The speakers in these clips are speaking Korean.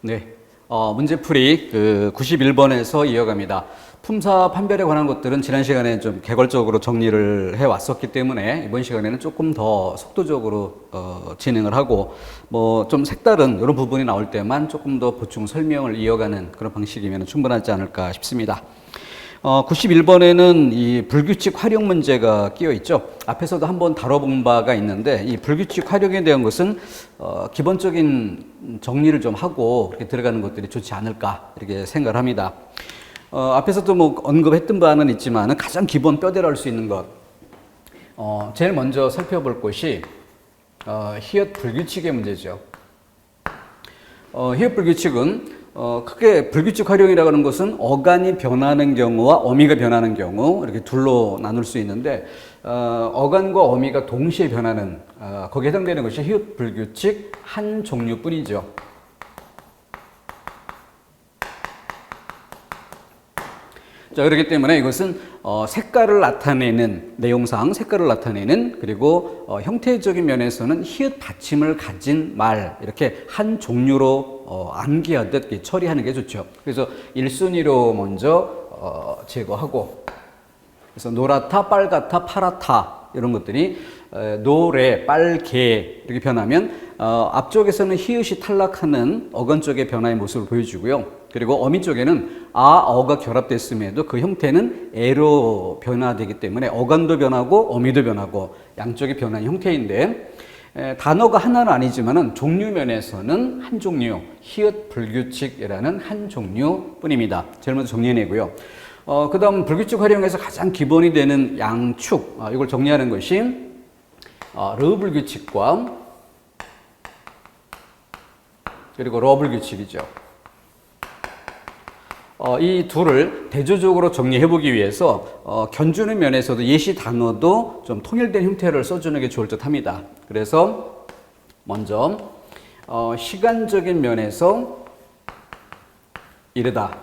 네. 문제풀이 91번에서 이어갑니다. 품사 판별에 관한 것들은 지난 시간에 좀 개괄적으로 정리를 해 왔었기 때문에 이번 시간에는 조금 더 속도적으로 진행을 하고 뭐 좀 색다른 이런 부분이 나올 때만 조금 더 보충 설명을 이어가는 그런 방식이면 충분하지 않을까 싶습니다. 91번에는 이 불규칙 활용 문제가 끼어 있죠. 앞에서도 한번 다뤄본 바가 있는데 이 불규칙 활용에 대한 것은 기본적인 정리를 좀 하고 이렇게 들어가는 것들이 좋지 않을까 이렇게 생각을 합니다. 앞에서도 뭐 언급했던 바는 있지만 가장 기본 뼈대로 할 수 있는 것. 제일 먼저 살펴볼 것이 히읗 불규칙의 문제죠. 히읗 불규칙은 크게 불규칙 활용이라고 하는 것은 어간이 변하는 경우와 어미가 변하는 경우 이렇게 둘로 나눌 수 있는데 어간과 어미가 동시에 변하는 거기에 해당되는 것이 히읗 불규칙 한 종류뿐이죠. 자, 그렇기 때문에 이것은 색깔을 나타내는 내용상 색깔을 나타내는 그리고 형태적인 면에서는 히읗 받침을 가진 말 이렇게 한 종류로 암기하듯 처리하는 게 좋죠. 그래서 1순위로 먼저 제거하고 그래서 노랗다, 빨갛다, 파랗다 이런 것들이 노래, 빨개 이렇게 변하면 앞쪽에서는 히읗이 탈락하는 어간 쪽의 변화의 모습을 보여주고요. 그리고 어미 쪽에는 어가 결합됐음에도 그 형태는 애로 변화되기 때문에 어간도 변하고 어미도 변하고 양쪽이 변한 형태인데 단어가 하나는 아니지만은 종류 면에서는 한 종류, 히읗 불규칙이라는 한 종류뿐입니다. 제일 먼저 정리해내고요. 그 다음 불규칙 활용에서 가장 기본이 되는 양축, 이걸 정리하는 것이 르 불규칙과 그리고 러 불규칙이죠. 이 둘을 대조적으로 정리해 보기 위해서 견주는 면에서도 예시 단어도 좀 통일된 형태를 써주는 게 좋을 듯 합니다. 그래서 먼저 시간적인 면에서 이르다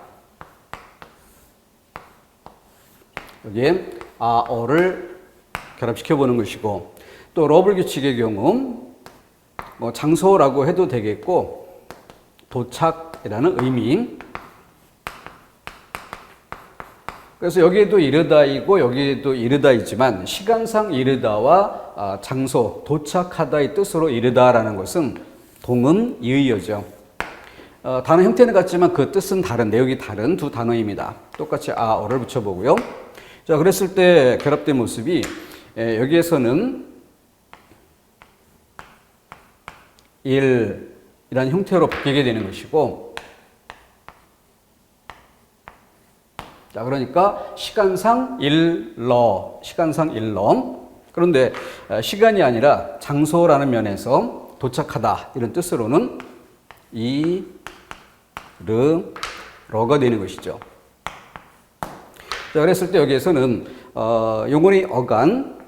여기에 어를 결합시켜 보는 것이고 또 러불규칙의 경우 뭐 장소라고 해도 되겠고 도착이라는 의미 그래서 여기에도 이르다이고 여기에도 이르다이지만 시간상 이르다와 장소, 도착하다의 뜻으로 이르다라는 것은 동음 이의어죠. 단어 형태는 같지만 그 뜻은 다른, 내용이 다른 두 단어입니다. 똑같이 어를 붙여보고요. 자, 그랬을 때 결합된 모습이 여기에서는 일이라는 형태로 바뀌게 되는 것이고 자, 그러니까 시간상 일러. 그런데 시간이 아니라 장소라는 면에서 도착하다 이런 뜻으로는 러가 되는 것이죠. 자, 그랬을 때 여기에서는 용언이 어간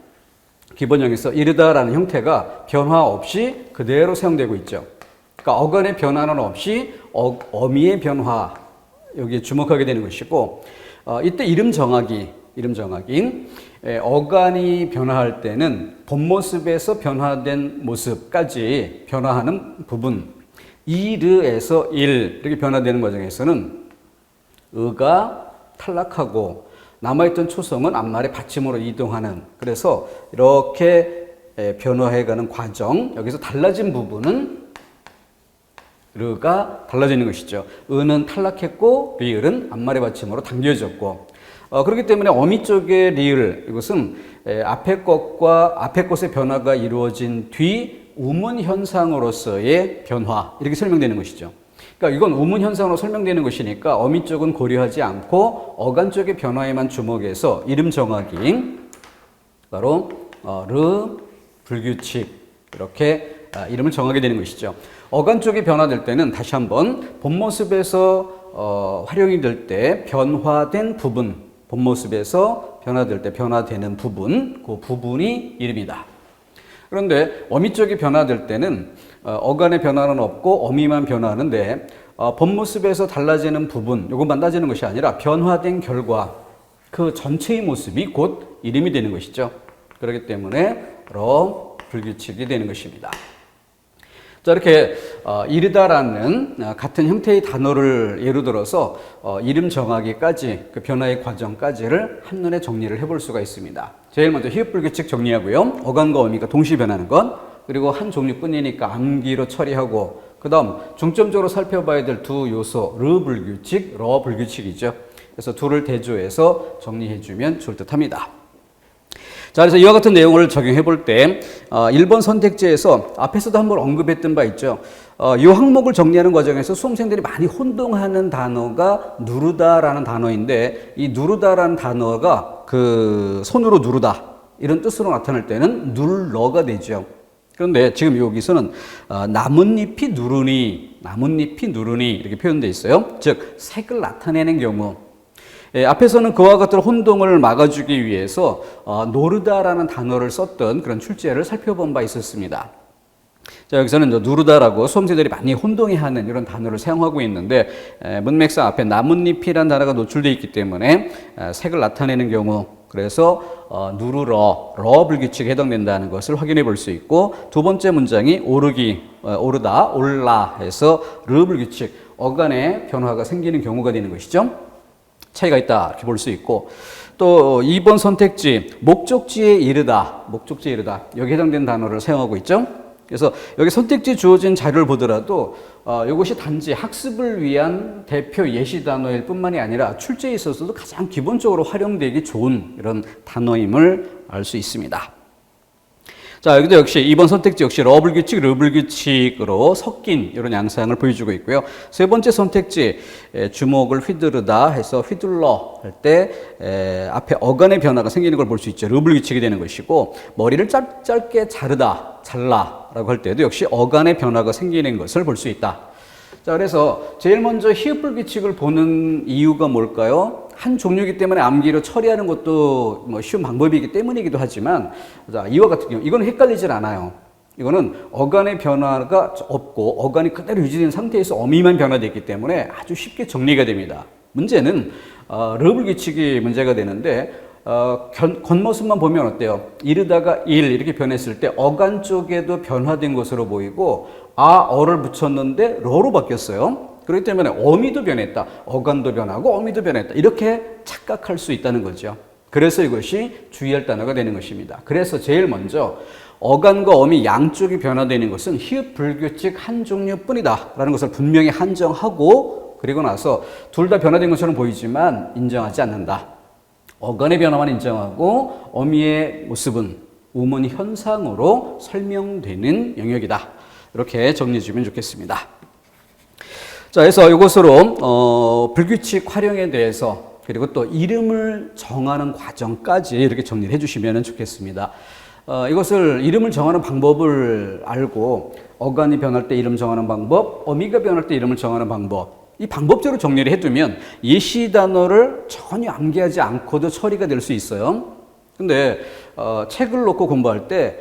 기본형에서 이르다라는 형태가 변화 없이 그대로 사용되고 있죠. 그러니까 어간의 변화는 없이 어미의 변화 여기에 주목하게 되는 것이고 이때 이름 정하기 어간이 변화할 때는 본 모습에서 변화된 모습까지 변화하는 부분 이르에서 일 이렇게 변화되는 과정에서는 의가 탈락하고 남아있던 초성은 앞말의 받침으로 이동하는 그래서 이렇게 변화해가는 과정 여기서 달라진 부분은 르가 달라지는 것이죠. 은은 탈락했고 리을은 앞말의 받침으로 당겨졌고 그렇기 때문에 어미 쪽의 리을 이것은 앞에 것의 변화가 이루어진 뒤 우문 현상으로서의 변화 이렇게 설명되는 것이죠. 그러니까 이건 우문 현상으로 설명되는 것이니까 어미 쪽은 고려하지 않고 어간 쪽의 변화에만 주목해서 이름 정하기 바로 르 불규칙 이렇게 이름을 정하게 되는 것이죠. 어간 쪽이 변화될 때는 다시 한번 본 모습에서 활용이 될 때 변화된 부분, 본 모습에서 변화될 때 변화되는 부분, 그 부분이 이름이다. 그런데 어미 쪽이 변화될 때는 어간의 변화는 없고 어미만 변화하는데 본 모습에서 달라지는 부분, 이것만 따지는 것이 아니라 변화된 결과 그 전체의 모습이 곧 이름이 되는 것이죠. 그렇기 때문에 러 불규칙이 되는 것입니다. 자, 이렇게 이르다라는 같은 형태의 단어를 예로 들어서 이름 정하기까지 그 변화의 과정까지를 한눈에 정리를 해볼 수가 있습니다. 제일 먼저 희읍불규칙 정리하고요. 어간과 어미가 동시에 변하는 것, 그리고 한 종류뿐이니까 암기로 처리하고, 그 다음 중점적으로 살펴봐야 될 두 요소 르불규칙, 러불규칙이죠. 그래서 둘을 대조해서 정리해주면 좋을 듯 합니다. 자, 그래서 이와 같은 내용을 적용해 볼 때 1번 선택지에서 앞에서도 한번 언급했던 바 있죠. 이 항목을 정리하는 과정에서 수험생들이 많이 혼동하는 단어가 누르다라는 단어인데, 이 누르다라는 단어가 그 손으로 누르다 이런 뜻으로 나타날 때는 눌러가 되죠. 그런데 지금 여기서는 나뭇잎이 누르니 이렇게 표현되어 있어요. 즉 색을 나타내는 경우, 앞에서는 그와 같은 혼동을 막아주기 위해서 노르다라는 단어를 썼던 그런 출제를 살펴본 바 있었습니다. 자, 여기서는 누르다라고 수험생들이 많이 혼동해하는 이런 단어를 사용하고 있는데, 문맥상 앞에 나뭇잎이라는 단어가 노출되어 있기 때문에 색을 나타내는 경우, 그래서 누르러, 러불규칙에 해당된다는 것을 확인해 볼 수 있고, 두 번째 문장이 오르다, 올라 해서 르불규칙, 어간의 변화가 생기는 경우가 되는 것이죠. 차이가 있다 이렇게 볼 수 있고, 또 2번 선택지 목적지에 이르다 여기 해당되는 단어를 사용하고 있죠. 그래서 여기 선택지에 주어진 자료를 보더라도 이것이 단지 학습을 위한 대표 예시 단어일 뿐만이 아니라 출제에 있어서도 가장 기본적으로 활용되기 좋은 이런 단어임을 알 수 있습니다. 자, 여기도 역시 2번 선택지 역시 러불규칙, 르불규칙으로 섞인 이런 양상을 보여주고 있고요. 세 번째 선택지 주먹을 휘두르다 해서 휘둘러 할 때 앞에 어간의 변화가 생기는 걸 볼 수 있죠. 르불규칙이 되는 것이고, 머리를 짧게 잘라라고 할 때도 역시 어간의 변화가 생기는 것을 볼 수 있다. 자, 그래서 제일 먼저 희읍불규칙을 보는 이유가 뭘까요? 한 종류이기 때문에 암기로 처리하는 것도 뭐 쉬운 방법이기 때문이기도 하지만, 자, 이와 같은 경우 이거는 헷갈리질 않아요. 이거는 어간의 변화가 없고 어간이 그대로 유지된 상태에서 어미만 변화됐기 때문에 아주 쉽게 정리가 됩니다. 문제는 르불규칙이 문제가 되는데, 겉모습만 보면 어때요? 이르다가 이렇게 변했을 때 어간 쪽에도 변화된 것으로 보이고, 어를 붙였는데 러로 바뀌었어요. 그렇기 때문에 어미도 변했다, 어간도 변하고 어미도 변했다, 이렇게 착각할 수 있다는 거죠. 그래서 이것이 주의할 단어가 되는 것입니다. 그래서 제일 먼저 어간과 어미 양쪽이 변화되는 것은 희읍불규칙 한 종류뿐이다 라는 것을 분명히 한정하고, 그리고 나서 둘 다 변화된 것처럼 보이지만 인정하지 않는다. 어간의 변화만 인정하고 어미의 모습은 우문 현상으로 설명되는 영역이다. 이렇게 정리해 주면 좋겠습니다. 자, 그래서 이것으로 불규칙 활용에 대해서, 그리고 또 이름을 정하는 과정까지 이렇게 정리를 해주시면 좋겠습니다. 이것을 이름을 정하는 방법을 알고, 어간이 변할 때 이름 정하는 방법, 어미가 변할 때 이름을 정하는 방법, 이 방법적으로 정리를 해두면 예시 단어를 전혀 암기하지 않고도 처리가 될 수 있어요. 근데 책을 놓고 공부할 때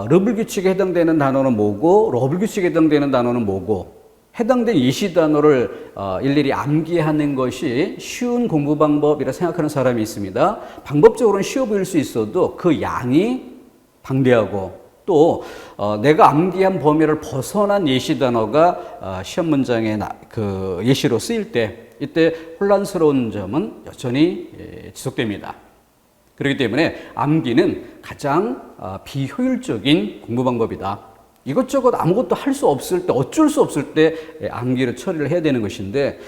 르불규칙에 해당되는 단어는 뭐고, 러불규칙에 해당되는 단어는 뭐고, 해당된 예시 단어를 일일이 암기하는 것이 쉬운 공부 방법이라 생각하는 사람이 있습니다. 방법적으로는 쉬워 보일 수 있어도 그 양이 방대하고, 또 내가 암기한 범위를 벗어난 예시 단어가 시험 문장에 그 예시로 쓰일 때, 이때 혼란스러운 점은 여전히 지속됩니다. 그렇기 때문에 암기는 가장 비효율적인 공부 방법이다. 이것저것 아무것도 할 수 없을 때, 어쩔 수 없을 때 암기를 처리를 해야 되는 것인데,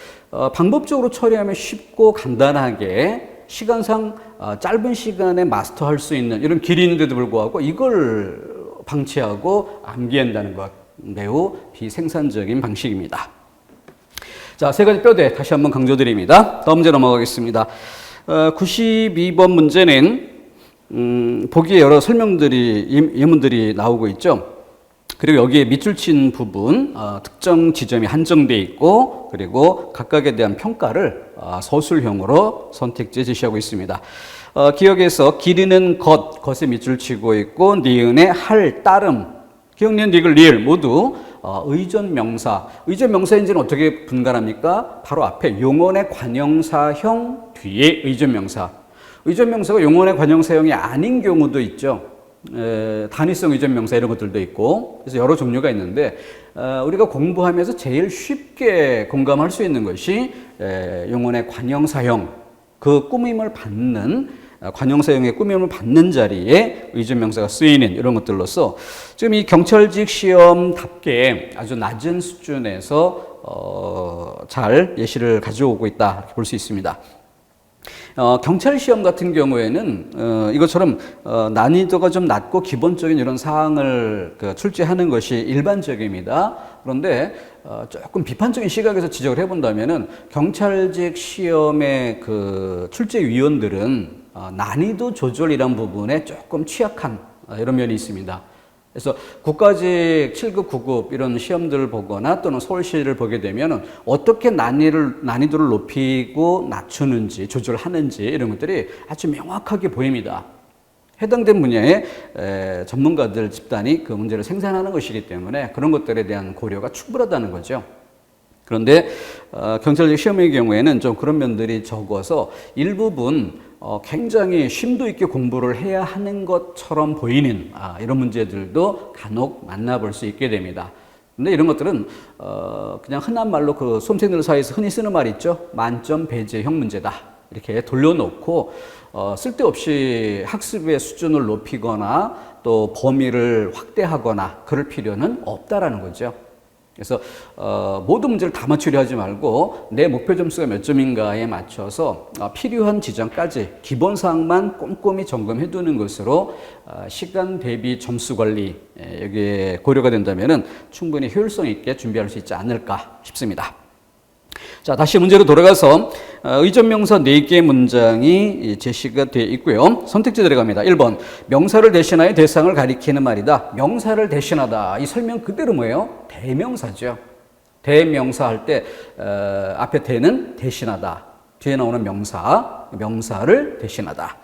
방법적으로 처리하면 쉽고 간단하게 시간상 짧은 시간에 마스터할 수 있는 이런 길이 있는데도 불구하고 이걸 방치하고 암기한다는 것, 매우 비생산적인 방식입니다. 자, 세 가지 뼈대 다시 한번 강조드립니다. 다음 문제 넘어가겠습니다. 92번 문제는 보기에 여러 설명들이, 예문들이 나오고 있죠. 그리고 여기에 밑줄 친 부분, 특정 지점이 한정되어 있고, 그리고 각각에 대한 평가를 서술형으로 선택지에 제시하고 있습니다. 기억에서 기르는 것에 밑줄 치고 있고, 니은의 할, 따름, 기억, 니은, 디귿, 리을 모두 의존 명사. 의존 명사인지는 어떻게 분간합니까? 바로 앞에 용언의 관형사형 뒤에 의존 명사. 의존 명사가 용언의 관형사형이 아닌 경우도 있죠. 단위성 의존 명사 이런 것들도 있고 그래서 여러 종류가 있는데 우리가 공부하면서 제일 쉽게 공감할 수 있는 것이 용언의 관형사형 그 꾸밈을 받는 관형사형의 꾸밈을 받는 자리에 의존 명사가 쓰이는 이런 것들로서 지금 이 경찰직 시험답게 아주 낮은 수준에서 잘 예시를 가져오고 있다 이렇게 볼 수 있습니다. 경찰 시험 같은 경우에는 이것처럼 난이도가 좀 낮고 기본적인 이런 사항을 출제하는 것이 일반적입니다. 그런데 조금 비판적인 시각에서 지적을 해본다면은 경찰직 시험의 그 출제위원들은 난이도 조절이란 부분에 조금 취약한 이런 면이 있습니다. 그래서 국가직 7급, 9급 이런 시험들을 보거나 또는 서울시를 보게 되면 어떻게 난이도를 높이고 낮추는지 조절하는지 이런 것들이 아주 명확하게 보입니다. 해당된 분야의 전문가들 집단이 그 문제를 생산하는 것이기 때문에 그런 것들에 대한 고려가 충분하다는 거죠. 그런데 경찰직 시험의 경우에는 좀 그런 면들이 적어서 일부분 굉장히 심도 있게 공부를 해야 하는 것처럼 보이는 이런 문제들도 간혹 만나볼 수 있게 됩니다. 근데 이런 것들은 그냥 흔한 말로 그 수험생들 사이에서 흔히 쓰는 말 있죠. 만점 배제형 문제다. 이렇게 돌려놓고 쓸데없이 학습의 수준을 높이거나 또 범위를 확대하거나 그럴 필요는 없다라는 거죠. 그래서 모든 문제를 다 맞추려 하지 말고 내 목표 점수가 몇 점인가에 맞춰서 필요한 지점까지 기본 사항만 꼼꼼히 점검해 두는 것으로 시간 대비 점수 관리 여기에 고려가 된다면 충분히 효율성 있게 준비할 수 있지 않을까 싶습니다. 자, 다시 문제로 돌아가서 의존명사 4개의 문장이 제시가 되어 있고요. 선택지 들어갑니다. 1번 명사를 대신하여 대상을 가리키는 말이다. 명사를 대신하다. 이 설명 그대로 뭐예요? 대명사죠. 대명사 할 때 앞에 대는 대신하다. 뒤에 나오는 명사를 대신하다.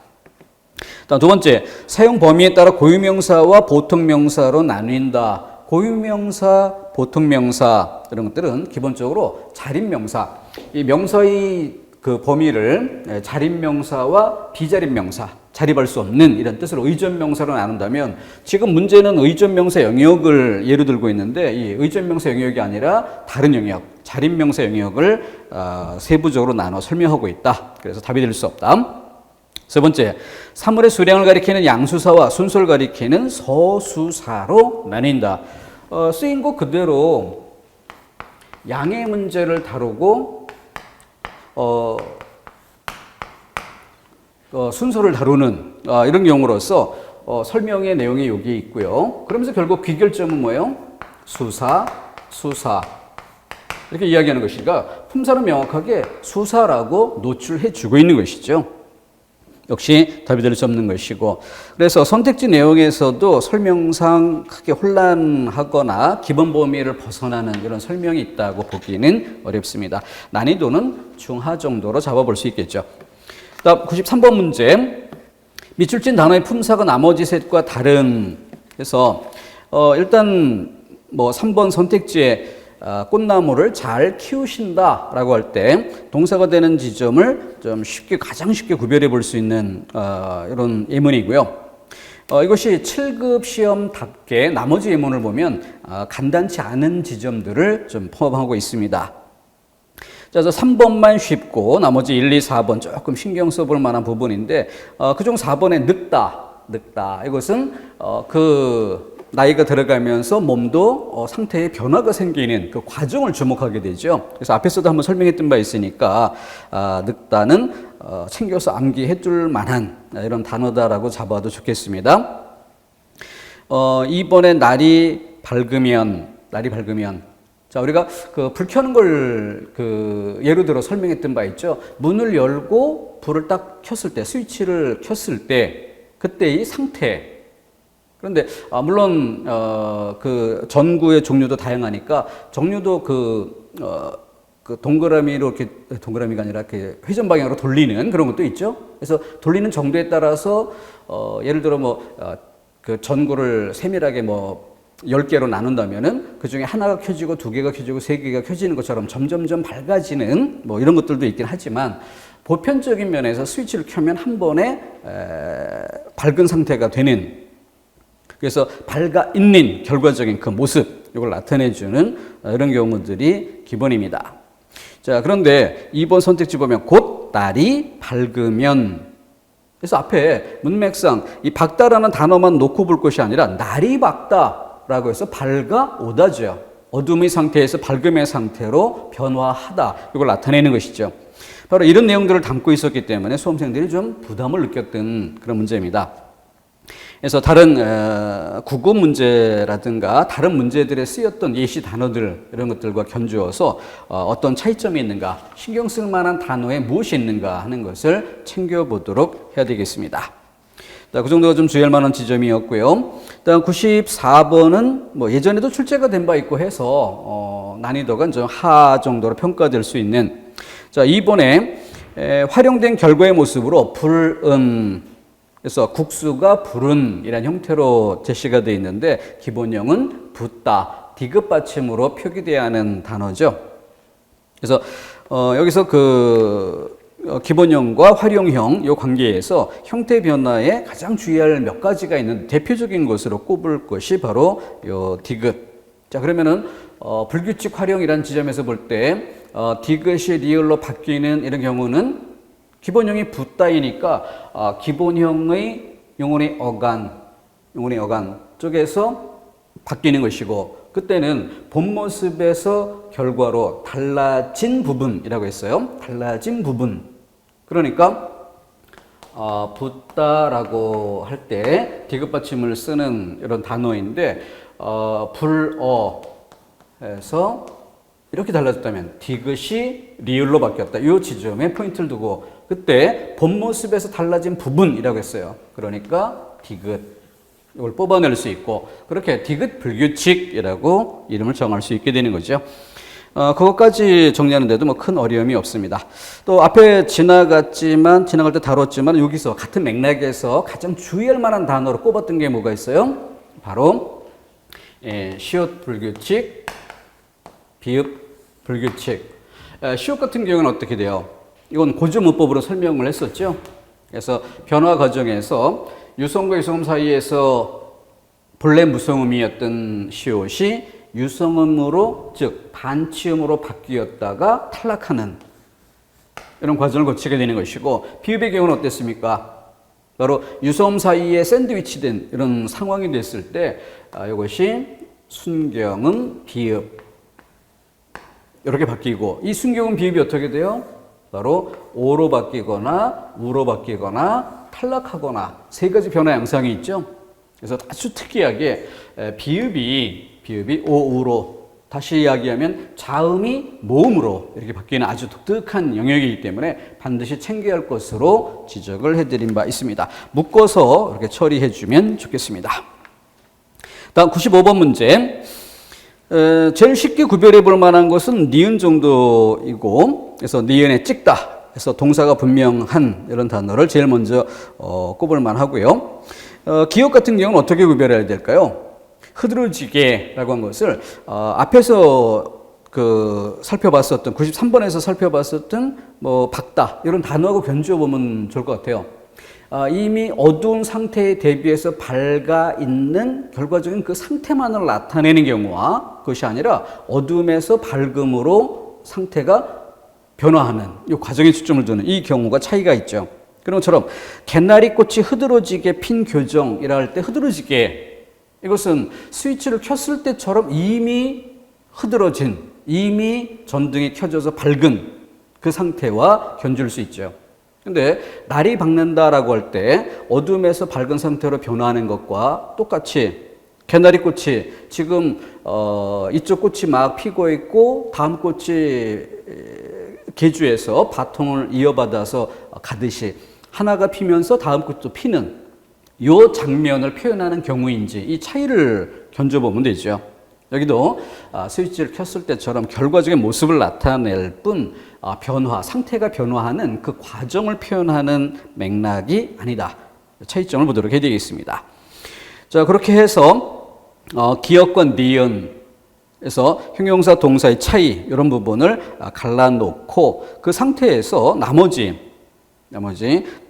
다음 두 번째, 사용 범위에 따라 고유명사와 보통명사로 나뉜다. 고유명사, 보통명사 이런 것들은 기본적으로 자립명사, 이 명사의 그 범위를 자립명사와 비자립명사, 자립할 수 없는 이런 뜻으로 의존명사로 나눈다면 지금 문제는 의존명사 영역을 예로 들고 있는데 이 의존명사 영역이 아니라 다른 영역, 자립명사 영역을 세부적으로 나눠 설명하고 있다. 그래서 답이 될 수 없다. 세 번째, 사물의 수량을 가리키는 양수사와 순서를 가리키는 서수사로 나뉜다. 쓰인 것 그대로 양의 문제를 다루고 순서를 다루는 이런 경우로서 설명의 내용이 여기 있고요. 그러면서 결국 귀결점은 뭐예요? 수사 이렇게 이야기하는 것이니까 품사는 명확하게 수사라고 노출해 주고 있는 것이죠. 역시 답이 될 수 없는 것이고 그래서 선택지 내용에서도 설명상 크게 혼란하거나 기본 범위를 벗어나는 이런 설명이 있다고 보기는 어렵습니다. 난이도는 중하 정도로 잡아볼 수 있겠죠. 다음 93번 문제. 밑줄진 단어의 품사가 나머지 셋과 다른 그래서 일단 뭐 3번 선택지에 꽃나무를 잘 키우신다라고 할 때 동사가 되는 지점을 좀 가장 쉽게 구별해 볼 수 있는 이런 예문이고요. 이것이 7급 시험답게 나머지 예문을 보면 간단치 않은 지점들을 좀 포함하고 있습니다. 자, 3번만 쉽고 나머지 1, 2, 4번 조금 신경 써볼 만한 부분인데 그중 4번에 늙다. 이것은 나이가 들어가면서 몸도 상태에 변화가 생기는 그 과정을 주목하게 되죠. 그래서 앞에서도 한번 설명했던 바 있으니까 늙다는 챙겨서 암기해 둘 만한 이런 단어다라고 잡아도 좋겠습니다. 2번에 날이 밝으면 자, 우리가 불 켜는 걸 예로 들어 설명했던 바 있죠. 문을 열고 불을 딱 켰을 때, 스위치를 켰을 때 그때의 상태. 그런데 물론 전구의 종류도 다양하니까 종류도 동그라미로 이렇게 동그라미가 아니라 이렇게 회전 방향으로 돌리는 그런 것도 있죠. 그래서 돌리는 정도에 따라서 예를 들어 전구를 세밀하게 10개로 나눈다면은 그 중에 하나가 켜지고 2개가 켜지고 3개가 켜지는 것처럼 점점점 밝아지는 이런 것들도 있긴 하지만 보편적인 면에서 스위치를 켜면 한 번에 밝은 상태가 되는 그래서 밝아 있는 결과적인 그 모습, 이걸 나타내주는 이런 경우들이 기본입니다. 자, 그런데 2번 선택지 보면 곧 날이 밝으면, 그래서 앞에 문맥상 이 밝다라는 단어만 놓고 볼 것이 아니라 날이 밝다라고 해서 밝아 오다죠. 어둠의 상태에서 밝음의 상태로 변화하다, 이걸 나타내는 것이죠. 바로 이런 내용들을 담고 있었기 때문에 수험생들이 좀 부담을 느꼈던 그런 문제입니다. 그래서 다른 국어 문제라든가 다른 문제들에 쓰였던 예시 단어들, 이런 것들과 견주어서 어떤 차이점이 있는가, 신경 쓸 만한 단어에 무엇이 있는가 하는 것을 챙겨보도록 해야 되겠습니다. 자, 그 정도가 좀 주의할 만한 지점이었고요. 다음 94번은 뭐 예전에도 출제가 된 바 있고 해서 난이도가 좀 하 정도로 평가될 수 있는, 자, 이번에 활용된 결과의 모습으로 그래서 국수가 불은이라는 형태로 제시가 되어 있는데 기본형은 붓다, 디귿 받침으로 표기되어야 하는 단어죠. 그래서 여기서 그 기본형과 활용형 이 관계에서 형태 변화에 가장 주의할 몇 가지가 있는 대표적인 것으로 꼽을 것이 바로 요 디귿. 자, 그러면은 불규칙 활용이라는 지점에서 볼 때 디귿이 리을로 바뀌는 이런 경우는 기본형이 붓다이니까 기본형의 영혼의 어간 쪽에서 바뀌는 것이고, 그때는 본 모습에서 결과로 달라진 부분이라고 했어요. 달라진 부분. 그러니까 붓다라고 할 때 디귿 받침을 쓰는 이런 단어인데 불어에서 이렇게 달라졌다면 디귿이 리을로 바뀌었다. 이 지점에 포인트를 두고 그때 본 모습에서 달라진 부분이라고 했어요. 그러니까 디귿, 이걸 뽑아낼 수 있고, 그렇게 디귿 불규칙이라고 이름을 정할 수 있게 되는 거죠. 그것까지 정리하는데도 뭐 큰 어려움이 없습니다. 또 앞에 지나갈 때 다뤘지만 여기서 같은 맥락에서 가장 주의할 만한 단어로 꼽았던 게 뭐가 있어요? 바로 시옷 불규칙, 비읍 불규칙. 시옷 같은 경우는 어떻게 돼요? 이건 고주문법으로 설명을 했었죠. 그래서 변화 과정에서 유성과 유성음 사이에서 본래 무성음이었던 시옷이 유성음으로, 즉 반치음으로 바뀌었다가 탈락하는 이런 과정을 거치게 되는 것이고, 비읍의 경우는 어땠습니까? 바로 유성음 사이에 샌드위치된 이런 상황이 됐을 때 이것이 순경음 비읍 이렇게 바뀌고, 이 순경음 비읍이 어떻게 돼요? 바로 오로 바뀌거나 우로 바뀌거나 탈락하거나 세 가지 변화 양상이 있죠. 그래서 아주 특이하게 비읍이 오우로, 다시 이야기하면 자음이 모음으로 이렇게 바뀌는 아주 독특한 영역이기 때문에 반드시 챙겨야 할 것으로 지적을 해드린 바 있습니다. 묶어서 이렇게 처리해 주면 좋겠습니다. 다음 95번 문제. 제일 쉽게 구별해 볼 만한 것은 니은 정도이고, 그래서 니은에 찍다, 그래서 동사가 분명한 이런 단어를 제일 먼저 꼽을 만하고요. 기억 같은 경우는 어떻게 구별해야 될까요? 흐드러지게라고 한 것을 앞에서 살펴봤었던 93번에서 살펴봤었던 뭐 밝다 이런 단어하고 견주어 보면 좋을 것 같아요. 이미 어두운 상태에 대비해서 밝아 있는 결과적인 그 상태만을 나타내는 경우와 그것이 아니라 어둠에서 밝음으로 상태가 변화하는 이 과정에 초점을 두는 이 경우가 차이가 있죠. 그런 것처럼 개나리 꽃이 흐드러지게 핀 교정이라 할 때 흐드러지게, 이것은 스위치를 켰을 때처럼 이미 흐드러진, 이미 전등이 켜져서 밝은 그 상태와 견줄 수 있죠. 근데 날이 밝는다라고 할 때 어둠에서 밝은 상태로 변화하는 것과 똑같이 개나리꽃이 지금 이쪽 꽃이 막 피고 있고 다음 꽃이 계주에서 바통을 이어받아서 가듯이 하나가 피면서 다음 꽃도 피는 이 장면을 표현하는 경우인지 이 차이를 견뎌보면 되죠. 여기도 스위치를 켰을 때처럼 결과적인 모습을 나타낼 뿐 변화, 상태가 변화하는 그 과정을 표현하는 맥락이 아니다. 차이점을 보도록 해야 되겠습니다. 자, 그렇게 해서 기역과 니은에서 형용사 동사의 차이 이런 부분을 갈라놓고 그 상태에서 나머지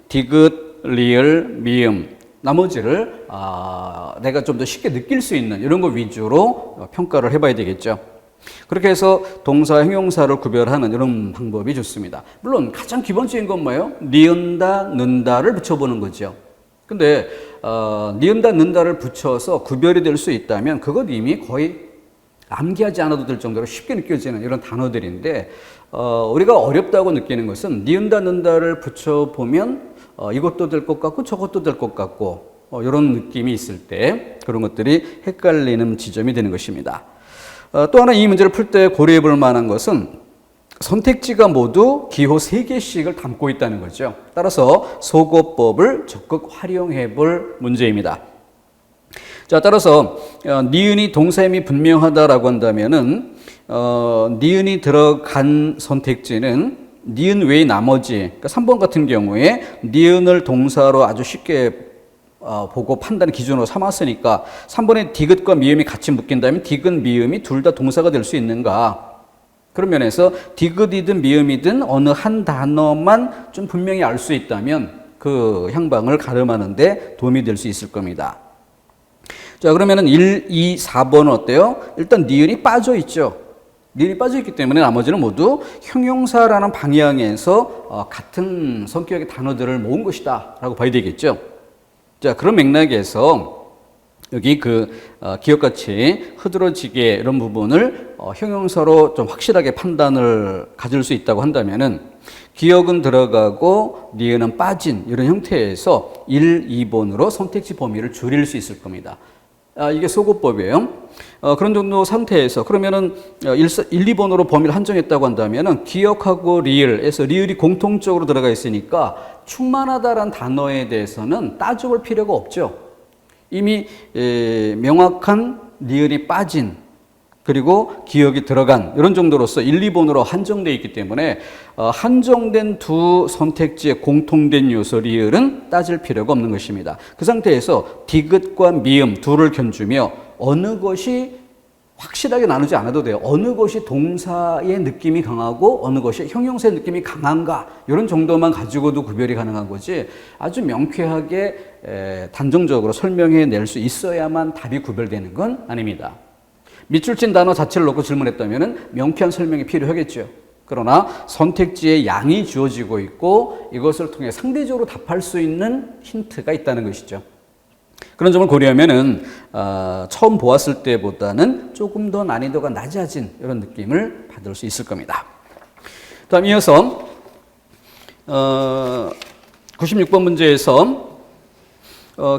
디귿, 리을, 미음 나머지를 내가 좀 더 쉽게 느낄 수 있는 이런 거 위주로 평가를 해봐야 되겠죠. 그렇게 해서 동사, 형용사를 구별하는 이런 방법이 좋습니다. 물론 가장 기본적인 건 뭐예요? 니은다, 는다를 붙여보는 거죠. 근데 니은다, 는다를 붙여서 구별이 될 수 있다면 그것 이미 거의 암기하지 않아도 될 정도로 쉽게 느껴지는 이런 단어들인데 우리가 어렵다고 느끼는 것은 니은다, 는다를 붙여보면 이것도 될 것 같고 저것도 될 것 같고 이런 느낌이 있을 때 그런 것들이 헷갈리는 지점이 되는 것입니다. 또 하나 이 문제를 풀 때 고려해 볼 만한 것은 선택지가 모두 기호 3개씩을 담고 있다는 거죠. 따라서 소거법을 적극 활용해 볼 문제입니다. 자, 따라서 니은이 동사임이 분명하다라고 한다면은 니은이 들어간 선택지는 니은 외의 나머지, 그러니까 3번 같은 경우에 니은을 동사로 아주 쉽게 보고 판단의 기준으로 삼았으니까 3번에 디귿과 미음이 같이 묶인다면 디귿, 미음이 둘 다 동사가 될 수 있는가? 그런 면에서 디귿이든 미음이든 어느 한 단어만 좀 분명히 알 수 있다면 그 향방을 가름하는 데 도움이 될 수 있을 겁니다. 자, 그러면은 1, 2, 4번은 어때요? 일단 니은이 빠져 있죠. 니은이 빠져 있기 때문에 나머지는 모두 형용사라는 방향에서 같은 성격의 단어들을 모은 것이다 라고 봐야 되겠죠. 자, 그런 맥락에서 여기 기억같이 흐드러지게 이런 부분을 형용사로 좀 확실하게 판단을 가질 수 있다고 한다면은 기억은 들어가고 니은은 빠진 이런 형태에서 1, 2번으로 선택지 범위를 줄일 수 있을 겁니다. 이게 소거법이에요. 그런 정도 상태에서 그러면은 1, 2번으로 범위를 한정했다고 한다면은 기억하고 리을에서 리을이 공통적으로 들어가 있으니까 충만하다라는 단어에 대해서는 따져볼 필요가 없죠. 이미 명확한 리을이 빠진 그리고 기억이 들어간 이런 정도로서 1, 2번으로 한정되어 있기 때문에 한정된 두 선택지의 공통된 요소 리을은 따질 필요가 없는 것입니다. 그 상태에서 디귿과 미음 둘을 견주며 어느 것이 확실하게 나누지 않아도 돼요. 어느 것이 동사의 느낌이 강하고 어느 것이 형용사의 느낌이 강한가 이런 정도만 가지고도 구별이 가능한 거지 아주 명쾌하게 단정적으로 설명해 낼 수 있어야만 답이 구별되는 건 아닙니다. 밑줄 친 단어 자체를 놓고 질문했다면 명쾌한 설명이 필요하겠죠. 그러나 선택지에 양이 주어지고 있고 이것을 통해 상대적으로 답할 수 있는 힌트가 있다는 것이죠. 그런 점을 고려하면은 처음 보았을 때보다는 조금 더 난이도가 낮아진 이런 느낌을 받을 수 있을 겁니다. 다음 이어서 96번 문제에서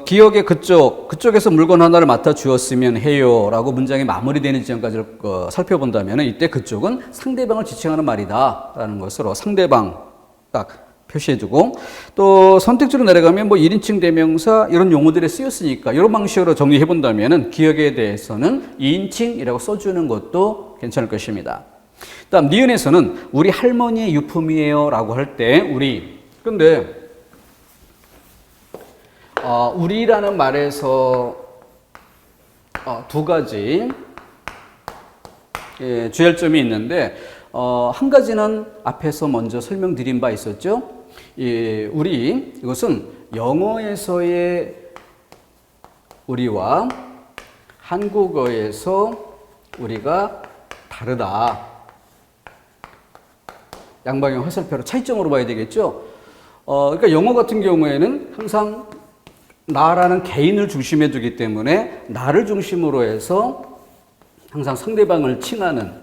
기억의 그쪽에서 물건 하나를 맡아 주었으면 해요 라고 문장이 마무리되는 지점까지 살펴본다면 이때 그쪽은 상대방을 지칭하는 말이다 라는 것으로 상대방 딱 표시해두고 또 선택지로 내려가면 1인칭 대명사 이런 용어들이 쓰였으니까 이런 방식으로 정리해본다면 기억에 대해서는 2인칭이라고 써주는 것도 괜찮을 것입니다. 다음 니은에서는 우리 할머니의 유품이에요 라고 할 때 우리 근데 우리라는 말에서 두 가지 주의할 점이 있는데 한 가지는 앞에서 먼저 설명드린 바 있었죠. 우리 이것은 영어에서의 우리와 한국어에서 우리가 다르다. 양방향 화살표로 차이점으로 봐야 되겠죠. 그러니까 영어 같은 경우에는 항상 나라는 개인을 중심에 두기 때문에 나를 중심으로 해서 항상 상대방을 칭하는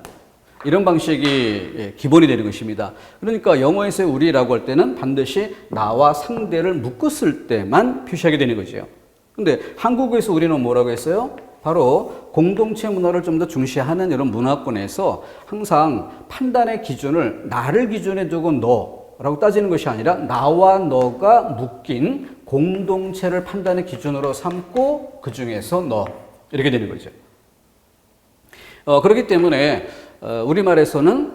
이런 방식이 기본이 되는 것입니다. 그러니까 영어에서의 우리라고 할 때는 반드시 나와 상대를 묶었을 때만 표시하게 되는 거죠. 근데 한국어에서 우리는 뭐라고 했어요? 바로 공동체 문화를 좀 더 중시하는 이런 문화권에서 항상 판단의 기준을 나를 기준에 두고 너라고 따지는 것이 아니라 나와 너가 묶인 공동체를 판단의 기준으로 삼고 그 중에서 너 이렇게 되는 거죠. 그렇기 때문에 우리말에서는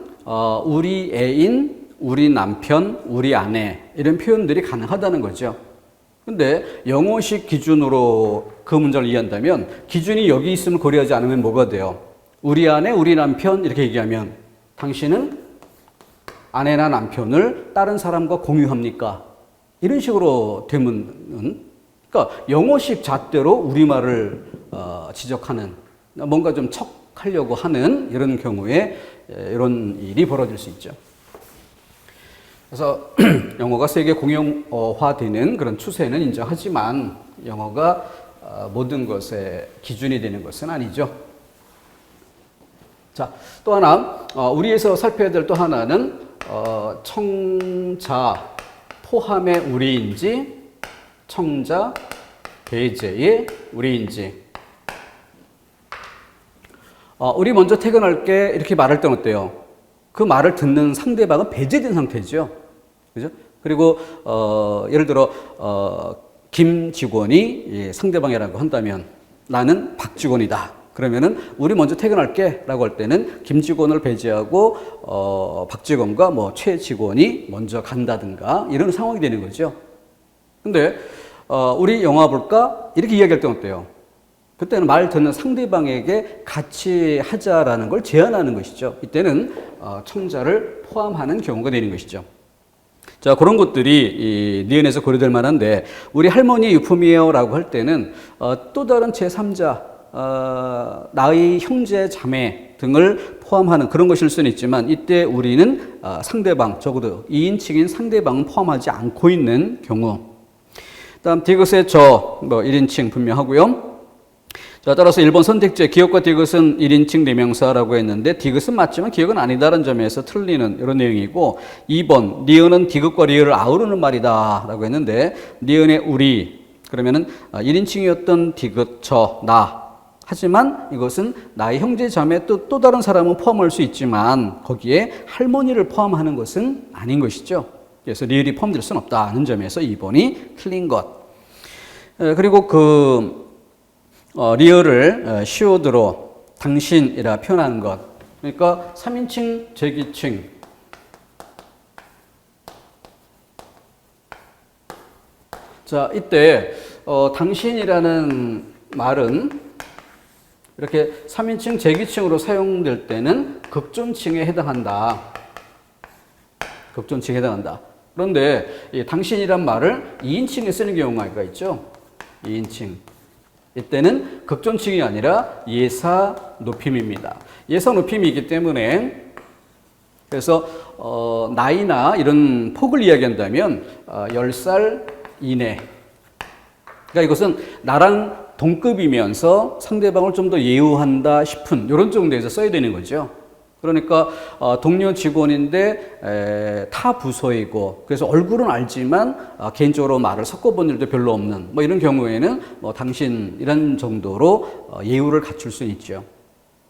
우리 애인, 우리 남편, 우리 아내 이런 표현들이 가능하다는 거죠. 근데 영어식 기준으로 그 문장을 이해한다면 기준이 여기 있음을 고려하지 않으면 뭐가 돼요? 우리 아내, 우리 남편 이렇게 얘기하면 당신은 아내나 남편을 다른 사람과 공유합니까? 이런 식으로 되면 그러니까 영어식 잣대로 우리말을 지적하는, 뭔가 좀 척하려고 하는 이런 경우에 이런 일이 벌어질 수 있죠. 그래서 영어가 세계 공용어화되는 그런 추세는 인정하지만 영어가 모든 것의 기준이 되는 것은 아니죠. 자, 또 하나 우리에서 살펴야 될 또 하나는 청자 포함의 우리인지 청자 배제의 우리인지. 우리 먼저 퇴근할게 이렇게 말할 때는 어때요? 그 말을 듣는 상대방은 배제된 상태죠. 그죠? 그리고 예를 들어 김 직원이 상대방이라고 한다면 나는 박 직원이다. 그러면은 우리 먼저 퇴근할게 라고 할 때는 김 직원을 배제하고 박 직원과 뭐 최 직원이 먼저 간다든가 이런 상황이 되는 거죠. 근데 우리 영화 볼까? 이렇게 이야기할 때는 어때요? 그때는 말 듣는 상대방에게 같이 하자라는 걸 제안하는 것이죠. 이때는 청자를 포함하는 경우가 되는 것이죠. 자, 그런 것들이 니은에서 고려될 만한데, 우리 할머니 유품이에요 라고 할 때는 또 다른 제3자, 나의 형제, 자매 등을 포함하는 그런 것일 수는 있지만, 이때 우리는 상대방, 적어도 2인칭인 상대방은 포함하지 않고 있는 경우. 다음 디귿의 저, 1인칭 분명하고요. 자, 따라서 1번 선택지에 기억과 디귿은 1인칭 대명사라고 했는데 디귿은 맞지만 기억은 아니다라는 점에서 틀리는 이런 내용이고, 2번 니은은 디귿과 리을을 아우르는 말이다 라고 했는데 니은의 우리 그러면은 1인칭이었던 디귿 저 나, 하지만 이것은 나의 형제 자매 또 다른 사람은 포함할 수 있지만 거기에 할머니를 포함하는 것은 아닌 것이죠. 그래서 리을이 포함될 수는 없다는 점에서 2번이 틀린 것. 그리고 리을을 시오드로 당신이라 표현하는 것. 그러니까 3인칭, 제기칭. 자, 이때 당신이라는 말은 이렇게 3인칭, 제기칭으로 사용될 때는 극존칭에 해당한다. 극존칭에 해당한다. 그런데 이 당신이란 말을 2인칭에 쓰는 경우가 있죠. 2인칭. 이때는 극존칭이 아니라 예사 높임입니다. 예사 높임이기 때문에 그래서 나이나 이런 폭을 이야기한다면 10살 이내. 그러니까 이것은 나랑 동급이면서 상대방을 좀 더 예우한다 싶은 이런 정도에서 써야 되는 거죠. 그러니까 동료 직원인데 타 부서이고 그래서 얼굴은 알지만 개인적으로 말을 섞어본 일도 별로 없는 뭐 이런 경우에는 당신 이런 정도로 예우를 갖출 수 있죠.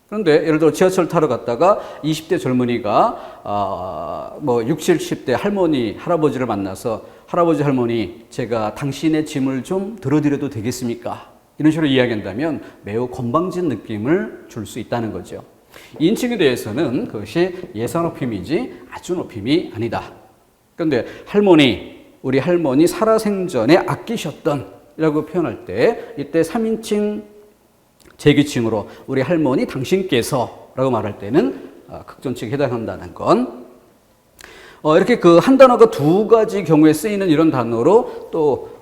그런데 예를 들어 지하철 타러 갔다가 20대 젊은이가 60, 70대 할머니, 할아버지를 만나서 할아버지, 할머니 제가 당신의 짐을 좀 들어드려도 되겠습니까? 이런 식으로 이야기한다면 매우 건방진 느낌을 줄 수 있다는 거죠. 인칭에 대해서는 그것이 예사 높임이지 아주 높임이 아니다. 그런데 할머니, 우리 할머니 살아생전에 아끼셨던 이라고 표현할 때 이때 3인칭 제기칭으로 우리 할머니 당신께서 라고 말할 때는 극존칭에 해당한다는 건 이렇게 한 단어가 두 가지 경우에 쓰이는 이런 단어로 또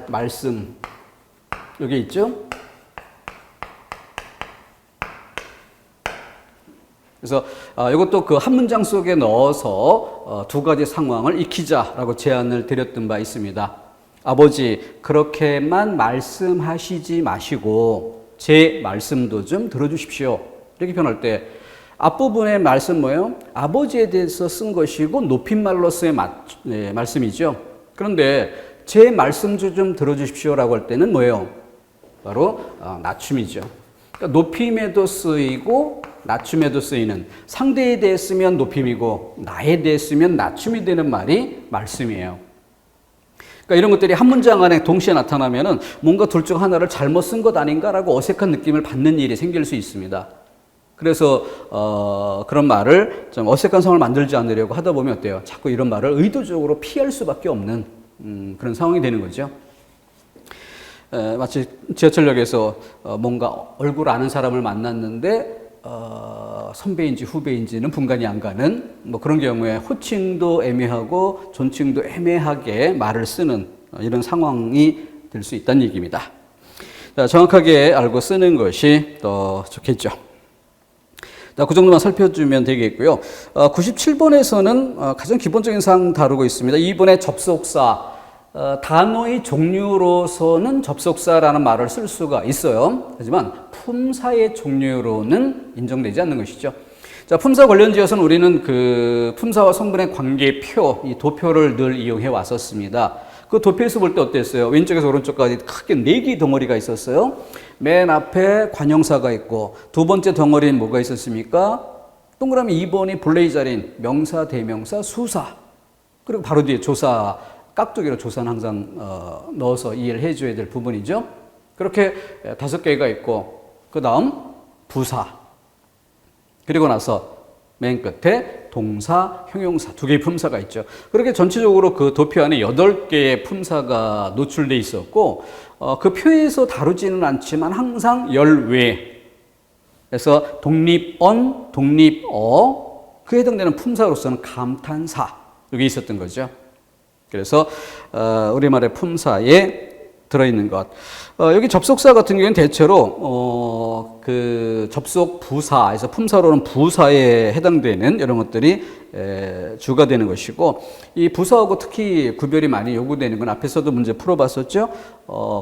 말씀 여기 있죠. 그래서 이것도 한 문장 속에 넣어서 두 가지 상황을 익히자라고 제안을 드렸던 바 있습니다. 아버지, 그렇게만 말씀하시지 마시고 제 말씀도 좀 들어주십시오. 이렇게 표현할 때 앞부분의 말씀 뭐예요? 아버지에 대해서 쓴 것이고 높임말로서의 말씀이죠. 그런데 제 말씀 좀 들어주십시오라고 할 때는 뭐예요? 바로 낮춤이죠. 그러니까 높임에도 쓰이고 낮춤에도 쓰이는, 상대에 대해 쓰면 높임이고 나에 대해 쓰면 낮춤이 되는 말이 말씀이에요. 그러니까 이런 것들이 한 문장 안에 동시에 나타나면은 뭔가 둘 중 하나를 잘못 쓴 것 아닌가라고 어색한 느낌을 받는 일이 생길 수 있습니다. 그래서 그런 말을 좀 어색한 상황을 만들지 않으려고 하다 보면 어때요? 자꾸 이런 말을 의도적으로 피할 수밖에 없는 그런 상황이 되는 거죠. 마치 지하철역에서 뭔가 얼굴 아는 사람을 만났는데 선배인지 후배인지는 분간이 안 가는 그런 경우에 호칭도 애매하고 존칭도 애매하게 말을 쓰는 이런 상황이 될 수 있다는 얘기입니다. 자, 정확하게 알고 쓰는 것이 더 좋겠죠. 자, 그 정도만 살펴주면 되겠고요. 97번에서는 가장 기본적인 사항 다루고 있습니다. 2번의 접속사. 단어의 종류로서는 접속사라는 말을 쓸 수가 있어요. 하지만 품사의 종류로는 인정되지 않는 것이죠. 자, 품사 관련지어서는 우리는 그 품사와 성분의 관계표, 이 도표를 늘 이용해 왔었습니다. 그 도표에서 볼 때 어땠어요? 왼쪽에서 오른쪽까지 크게 4개의 덩어리가 있었어요. 맨 앞에 관형사가 있고, 두 번째 덩어리는 뭐가 있었습니까? 동그라미 2번이 본래의 자리인 명사, 대명사, 수사. 그리고 바로 뒤에 조사, 깍두기로 조사는 항상 넣어서 이해를 해줘야 될 부분이죠. 그렇게 5개가 있고, 그 다음 부사. 그리고 나서 맨 끝에 동사, 형용사, 2개의 품사가 있죠. 그렇게 전체적으로 그 도표 안에 8개의 품사가 노출돼 있었고, 그 표에서 다루지는 않지만 항상 열외. 그래서 독립언, 독립어, 그에 해당되는 품사로서는 감탄사. 여기 있었던 거죠. 그래서 우리말의 품사에 들어있는 것. 여기 접속사 같은 경우에는 대체로 그 접속 부사에서 품사로는 부사에 해당되는 이런 것들이 주가 되는 것이고, 이 부사하고 특히 구별이 많이 요구되는 건 앞에서도 문제 풀어봤었죠.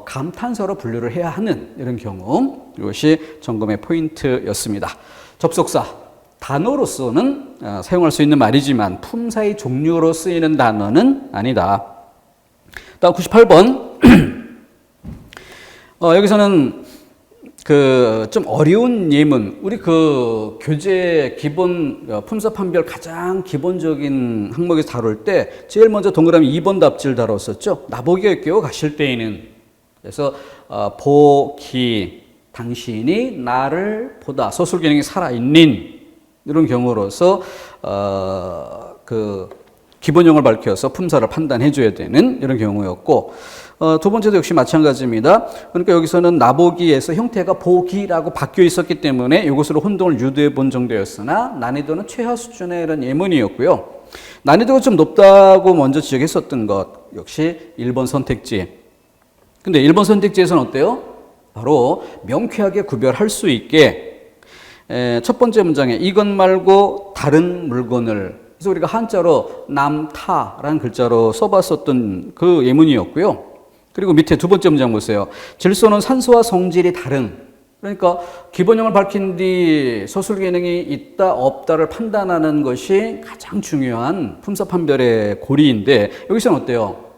감탄사로 분류를 해야 하는 이런 경우, 이것이 점검의 포인트였습니다. 접속사. 단어로서는 사용할 수 있는 말이지만 품사의 종류로 쓰이는 단어는 아니다. 다음 98번. 여기서는 그 좀 어려운 예문, 우리 그 교재 기본 품사 판별 가장 기본적인 항목에서 다룰 때 제일 먼저 동그라미 2번 답지를 다뤘었죠. 나보기에 끼워 가실 때에는. 그래서 보기, 당신이 나를 보다, 소술 기능이 살아있는 이런 경우로서 그 기본형을 밝혀서 품사를 판단해 줘야 되는 이런 경우였고, 두 번째도 역시 마찬가지입니다. 그러니까 여기서는 나보기에서 형태가 보기라고 바뀌어 있었기 때문에 이것으로 혼동을 유도해 본 정도였으나 난이도는 최하 수준의 이런 예문이었고요. 난이도가 좀 높다고 먼저 지적했었던 것 역시 1번 선택지. 근데 1번 선택지에서는 어때요? 바로 명쾌하게 구별할 수 있게 첫 번째 문장에 이것 말고 다른 물건을, 그래서 우리가 한자로 남타라는 글자로 써봤었던 그 예문이었고요. 그리고 밑에 두 번째 문장 보세요. 질소는 산소와 성질이 다른, 그러니까 기본형을 밝힌 뒤 소술 기능이 있다 없다를 판단하는 것이 가장 중요한 품사 판별의 고리인데, 여기서는 어때요?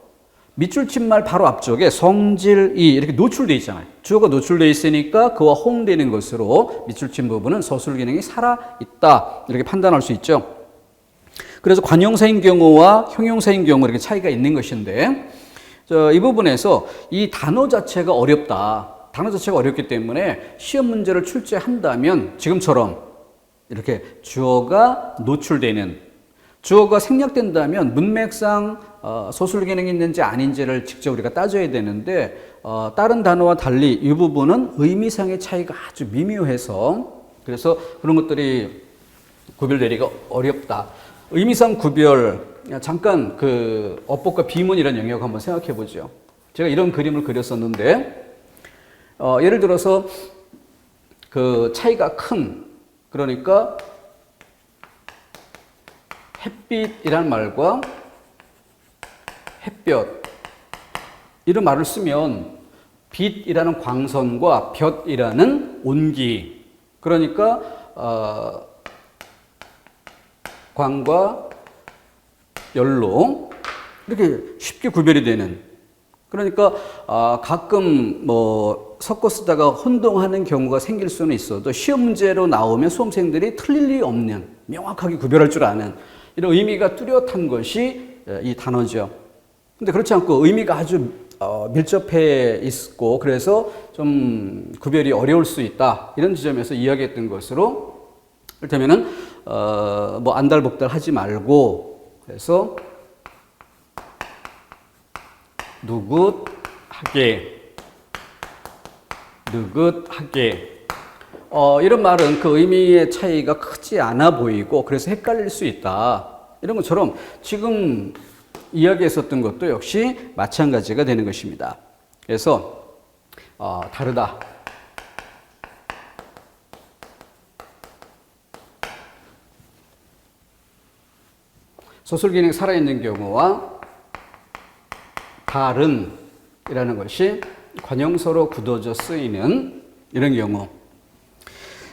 밑줄 친 말 바로 앞쪽에 성질이 이렇게 노출되어 있잖아요. 주어가 노출되어 있으니까 그와 호응되는 것으로 밑줄 친 부분은 소술 기능이 살아있다 이렇게 판단할 수 있죠. 그래서 관형사인 경우와 형용사인 경우 이렇게 차이가 있는 것인데, 이 부분에서 이 단어 자체가 어렵다. 단어 자체가 어렵기 때문에 시험 문제를 출제한다면 지금처럼 이렇게 주어가 노출되는, 주어가 생략된다면 문맥상 소술 기능이 있는지 아닌지를 직접 우리가 따져야 되는데, 다른 단어와 달리 이 부분은 의미상의 차이가 아주 미묘해서 그래서 그런 것들이 구별되기가 어렵다. 의미상 구별, 잠깐 그 어법과 비문이라는 영역 한번 생각해 보죠. 제가 이런 그림을 그렸었는데, 예를 들어서 그 차이가 큰, 그러니까 햇빛이라는 말과 햇볕 이런 말을 쓰면 빛이라는 광선과 볕이라는 온기, 그러니까 광과 열로 이렇게 쉽게 구별이 되는, 그러니까 가끔 뭐 섞어 쓰다가 혼동하는 경우가 생길 수는 있어도 시험 문제로 나오면 수험생들이 틀릴 리 없는, 명확하게 구별할 줄 아는 이런 의미가 뚜렷한 것이 이 단어죠. 근데 그렇지 않고 의미가 아주 밀접해 있고 그래서 좀 구별이 어려울 수 있다, 이런 지점에서 이야기했던 것으로, 이를테면은 뭐 안달복달 하지 말고, 그래서 느긋하게 이런 말은 그 의미의 차이가 크지 않아 보이고 그래서 헷갈릴 수 있다, 이런 것처럼 지금 이야기했었던 것도 역시 마찬가지가 되는 것입니다. 그래서 다르다. 소설 기능이 살아있는 경우와 다른 이라는 것이 관용서로 굳어져 쓰이는 이런 경우.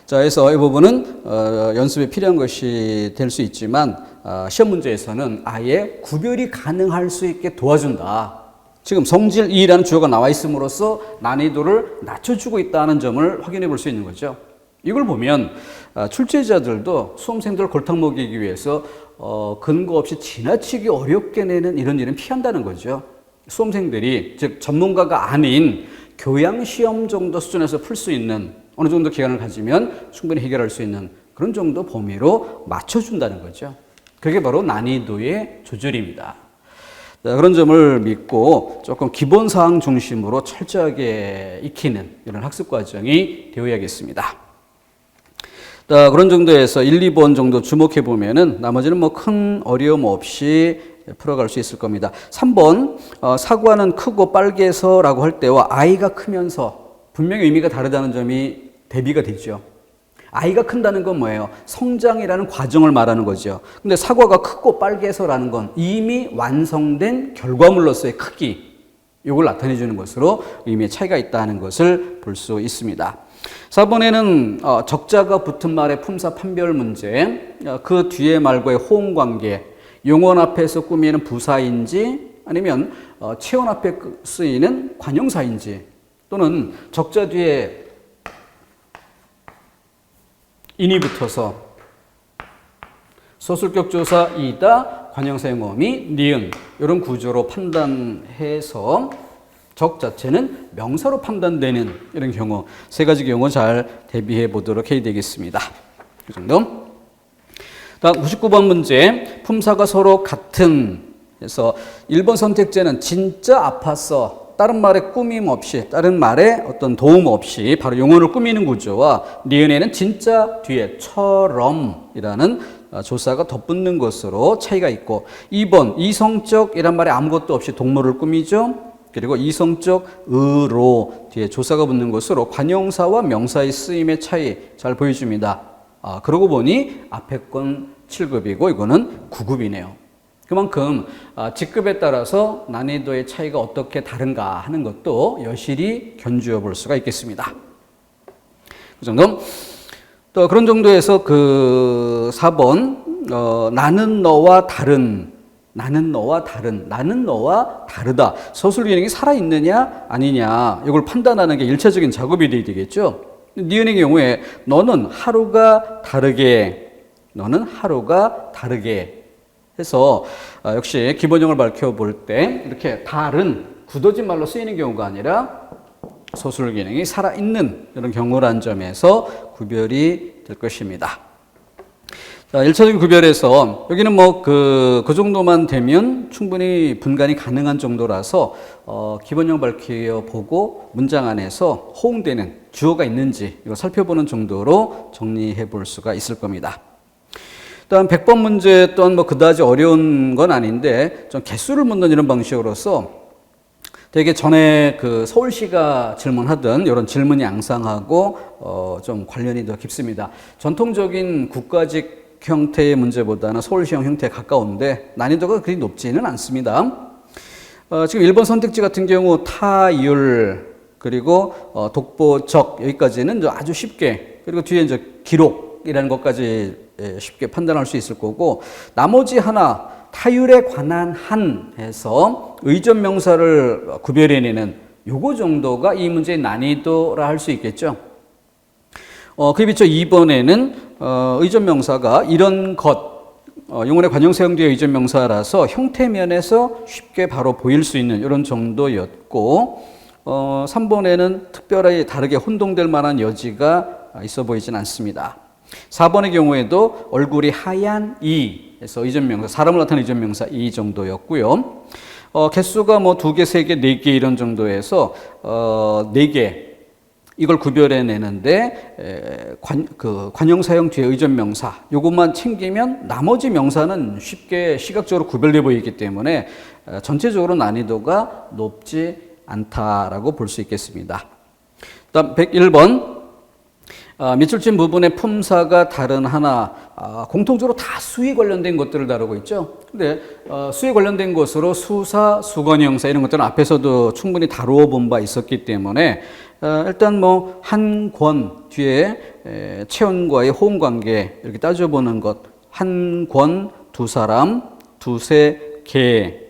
자, 그래서 이 부분은 연습에 필요한 것이 될 수 있지만 시험 문제에서는 아예 구별이 가능할 수 있게 도와준다. 지금 성질 2라는 주어가 나와 있음으로써 난이도를 낮춰주고 있다는 점을 확인해 볼 수 있는 거죠. 이걸 보면 출제자들도 수험생들을 골탕 먹이기 위해서 근거 없이 지나치게 어렵게 내는 이런 일은 피한다는 거죠. 수험생들이 즉 전문가가 아닌 교양시험 정도 수준에서 풀 수 있는 어느 정도 기간을 가지면 충분히 해결할 수 있는 그런 정도 범위로 맞춰준다는 거죠. 그게 바로 난이도의 조절입니다. 자, 그런 점을 믿고 조금 기본사항 중심으로 철저하게 익히는 이런 학습 과정이 되어야겠습니다. 자, 그런 정도에서 1, 2번 정도 주목해 보면은 나머지는 뭐 큰 어려움 없이 풀어갈 수 있을 겁니다. 3번 사과는 크고 빨개서라고 할 때와 아이가 크면서 분명히 의미가 다르다는 점이 대비가 되죠. 아이가 큰다는 건 뭐예요? 성장이라는 과정을 말하는 거죠. 근데 사과가 크고 빨개서라는 건 이미 완성된 결과물로서의 크기, 이걸 나타내 주는 것으로 의미의 차이가 있다는 것을 볼 수 있습니다. 4번에는 적자가 붙은 말의 품사 판별 문제, 그 뒤에 말과의 호응 관계, 용언 앞에서 꾸미는 부사인지 아니면 체언 앞에 쓰이는 관용사인지 또는 적자 뒤에 인이 붙어서 소술격 조사 이다 관용사 용어미 니은 이런 구조로 판단해서 적 자체는 명사로 판단되는 이런 경우 세 가지 경우 잘 대비해 보도록 해야 되겠습니다. 이 정도. 다음 99번 문제 품사가 서로 같은 그래서 1번 선택제는 진짜 아팠어 다른 말에 꾸밈 없이 다른 말에 어떤 도움 없이 바로 용어를 꾸미는 구조와 니은에는 진짜 뒤에 처럼이라는 조사가 덧붙는 것으로 차이가 있고 2번 이성적이란 말에 아무것도 없이 동물을 꾸미죠. 그리고 이성적 의로 뒤에 조사가 붙는 것으로 관용사와 명사의 쓰임의 차이 잘 보여줍니다. 그러고 보니 앞에 건 7급이고 이거는 9급이네요. 그만큼 직급에 따라서 난이도의 차이가 어떻게 다른가 하는 것도 여실히 견주어 볼 수가 있겠습니다. 그 정도. 또 그런 정도에서 그 4번 나는 너와 다른 나는 너와 다르다. 서술 기능이 살아있느냐 아니냐 이걸 판단하는 게 1차적인 작업이 돼야 되겠죠. 니은의 경우에 너는 하루가 다르게 해서 역시 기본형을 밝혀볼 때 이렇게 다른 굳어진 말로 쓰이는 경우가 아니라 소술 기능이 살아있는 이런 경우라는 점에서 구별이 될 것입니다. 자, 1차적인 구별에서 여기는 뭐 그 정도만 되면 충분히 분간이 가능한 정도라서 기본형 밝혀보고 문장 안에서 호응되는 주어가 있는지 이거 살펴보는 정도로 정리해 볼 수가 있을 겁니다. 다음 100번 문제 또한 뭐 그다지 어려운 건 아닌데 좀 개수를 묻는 이런 방식으로서 되게 전에 그 서울시가 질문하던 이런 질문이 양상하고 좀 관련이 더 깊습니다. 전통적인 국가직 형태의 문제보다는 서울시형 형태에 가까운데 난이도가 그리 높지는 않습니다. 지금 1번 선택지 같은 경우 타율 그리고 독보적 여기까지는 아주 쉽게 그리고 뒤에 이제 기록이라는 것까지 쉽게 판단할 수 있을 거고 나머지 하나 타율에 관한 한 해서 의존 명사를 구별해내는 요거 정도가 이 문제의 난이도라 할 수 있겠죠. 그에 비춰 2번에는 의존 명사가 이런 것 용언의 관용 사용되어 의존 명사라서 형태 면에서 쉽게 바로 보일 수 있는 이런 정도였고 3번에는 특별하게 다르게 혼동될 만한 여지가 있어 보이진 않습니다. 4번의 경우에도 얼굴이 하얀 이에서 의존 명사 사람을 나타내는 의존 명사 이 정도였고요. 개수가 뭐 2개, 3개, 4개 이런 정도에서 4개 이걸 구별해내는데 관용 사용 뒤에 의존 명사 요것만 챙기면 나머지 명사는 쉽게 시각적으로 구별돼 보이기 때문에 전체적으로 난이도가 높지 않다라고 볼 수 있겠습니다. 다음 101번. 밑줄 친 부분의 품사가 다른 하나, 공통적으로 다 수에 관련된 것들을 다루고 있죠. 근데 수에 관련된 것으로 수사, 수관형사 이런 것들은 앞에서도 충분히 다루어 본 바 있었기 때문에 일단 뭐 한 권 뒤에 체온과의 호응 관계 이렇게 따져보는 것, 한 권, 두 사람, 두세 개.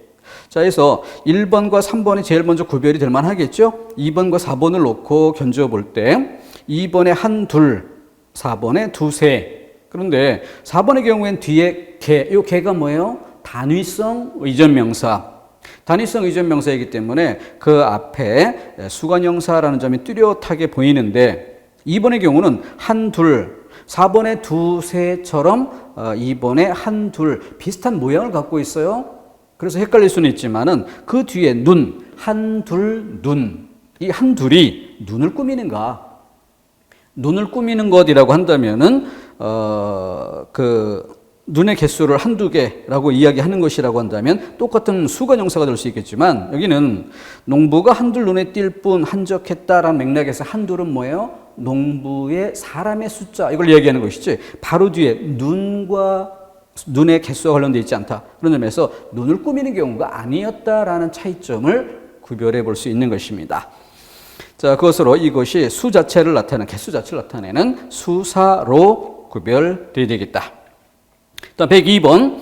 자, 그래서 1번과 3번이 제일 먼저 구별이 될 만하겠죠. 2번과 4번을 놓고 견주어 볼 때 2번에 한, 둘, 4번에 두세. 그런데 4번의 경우엔 뒤에 개, 이 개가 뭐예요? 단위성 의존명사. 단위성 의존명사이기 때문에 그 앞에 수관형사라는 점이 뚜렷하게 보이는데 2번의 경우는 한, 둘, 4번의 두세처럼 2번의 한, 둘 비슷한 모양을 갖고 있어요. 그래서 헷갈릴 수는 있지만은 그 뒤에 눈, 한, 둘, 눈. 이 한, 둘이 눈을 꾸미는가? 눈을 꾸미는 것이라고 한다면은 그 눈의 개수를 한두 개라고 이야기하는 것이라고 한다면 똑같은 수관형사가 될 수 있겠지만 여기는 농부가 한둘 눈에 띌 뿐 한적했다라는 맥락에서 한둘은 뭐예요? 농부의 사람의 숫자 이걸 얘기하는 것이지 바로 뒤에 눈과 눈의 개수와 관련되어 있지 않다. 그런 점에서 눈을 꾸미는 경우가 아니었다라는 차이점을 구별해 볼 수 있는 것입니다. 자, 그것으로 이것이 수 자체를 나타내는, 개수 자체를 나타내는 수사로 구별되어야 되겠다. 다음 102번,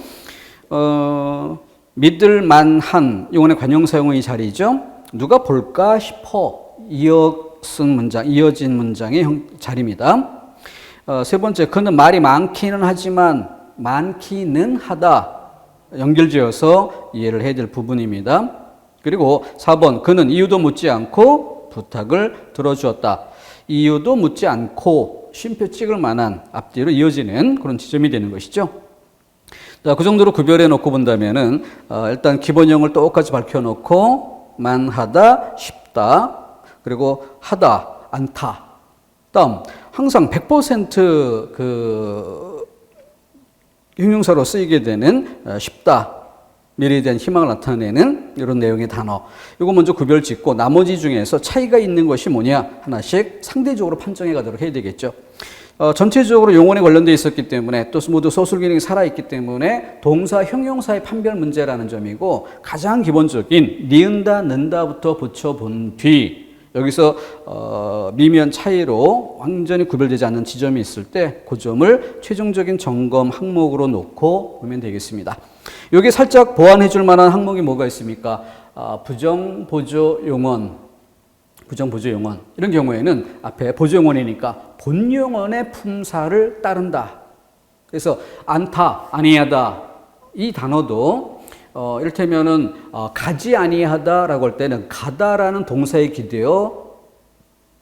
믿을 만한, 이번에 관용사용의 자리죠. 누가 볼까 싶어. 이어진 문장의 자리입니다. 세 번째, 그는 말이 많기는 하지만, 많기는 하다. 연결지어서 이해를 해야 될 부분입니다. 그리고 4번, 그는 이유도 묻지 않고 부탁을 들어주었다. 이유도 묻지 않고 쉼표 찍을 만한 앞뒤로 이어지는 그런 지점이 되는 것이죠. 자, 그 정도로 구별해 놓고 본다면은 일단 기본형을 똑같이 밝혀놓고 만하다, 쉽다, 그리고 하다, 않다. 다음 항상 100% 형용사로 쓰이게 되는 쉽다. 미래에 대한 희망을 나타내는 이런 내용의 단어. 이거 먼저 구별 짓고 나머지 중에서 차이가 있는 것이 뭐냐 하나씩 상대적으로 판정해 가도록 해야 되겠죠. 전체적으로 용언에 관련되어 있었기 때문에 또 모두 소술 기능이 살아있기 때문에 동사, 형용사의 판별 문제라는 점이고 가장 기본적인 니은다, 는다부터 붙여본 뒤 여기서 미미한 차이로 완전히 구별되지 않는 지점이 있을 때 그 점을 최종적인 점검 항목으로 놓고 보면 되겠습니다. 여기 살짝 보완해 줄 만한 항목이 뭐가 있습니까? 부정, 보조, 용언. 부정, 보조, 용언. 이런 경우에는 앞에 보조 용언이니까 본 용언의 품사를 따른다. 그래서 않다, 아니하다. 이 단어도 이를테면은 가지 아니하다라고 할 때는 가다라는 동사에 기대어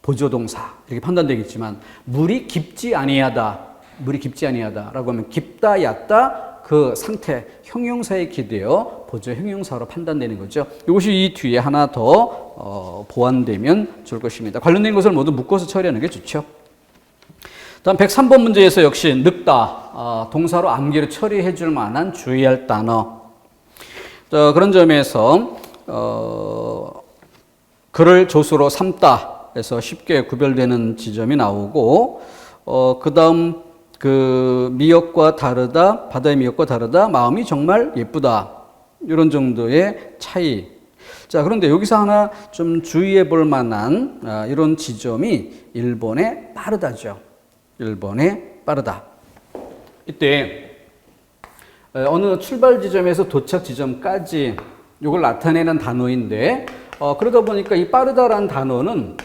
보조동사 이렇게 판단되겠지만 물이 깊지 아니하다라고 하면 깊다, 얕다 그 상태 형용사에 기대어 보조 형용사로 판단되는 거죠. 이것이 이 뒤에 하나 더 보완되면 좋을 것입니다. 관련된 것을 모두 묶어서 처리하는 게 좋죠. 다음 103번 문제에서 역시 늙다 동사로 암기를 처리해 줄 만한 주의할 단어. 자, 그런 점에서 그를 조수로 삼다 해서 쉽게 구별되는 지점이 나오고 그 다음 그 미역과 다르다, 바다의 미역과 다르다, 마음이 정말 예쁘다 이런 정도의 차이. 자, 그런데 여기서 하나 좀 주의해 볼 만한 이런 지점이 1번의 빠르다죠. 1번의 빠르다. 이때 어느 출발 지점에서 도착 지점까지 이걸 나타내는 단어인데 그러다 보니까 이 빠르다라는 단어는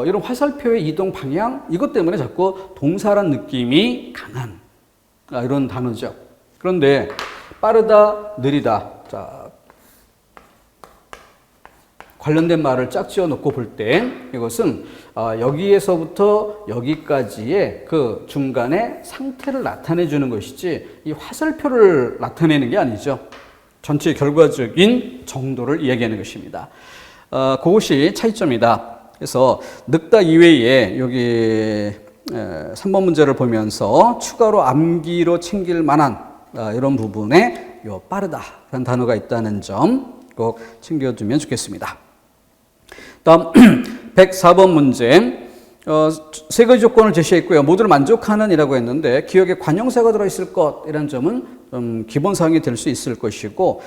이런 화살표의 이동 방향 이것 때문에 자꾸 동사란 느낌이 강한 이런 단어죠. 그런데 빠르다, 느리다. 자, 관련된 말을 짝지어 놓고 볼 때 이것은 여기에서부터 여기까지의 그 중간에 상태를 나타내 주는 것이지 이 화살표를 나타내는 게 아니죠. 전체 결과적인 정도를 이야기하는 것입니다. 그것이 차이점이다. 그래서 늙다 이외에 여기 3번 문제를 보면서 추가로 암기로 챙길 만한 이런 부분에 요 빠르다라는 단어가 있다는 점 꼭 챙겨두면 좋겠습니다. 다음 104번 문제. 세 가지 조건을 제시했고요. 모두를 만족하는 이라고 했는데 기억에 관용사가 들어있을 것이라는 점은 기본사항이 될 수 있을 것이고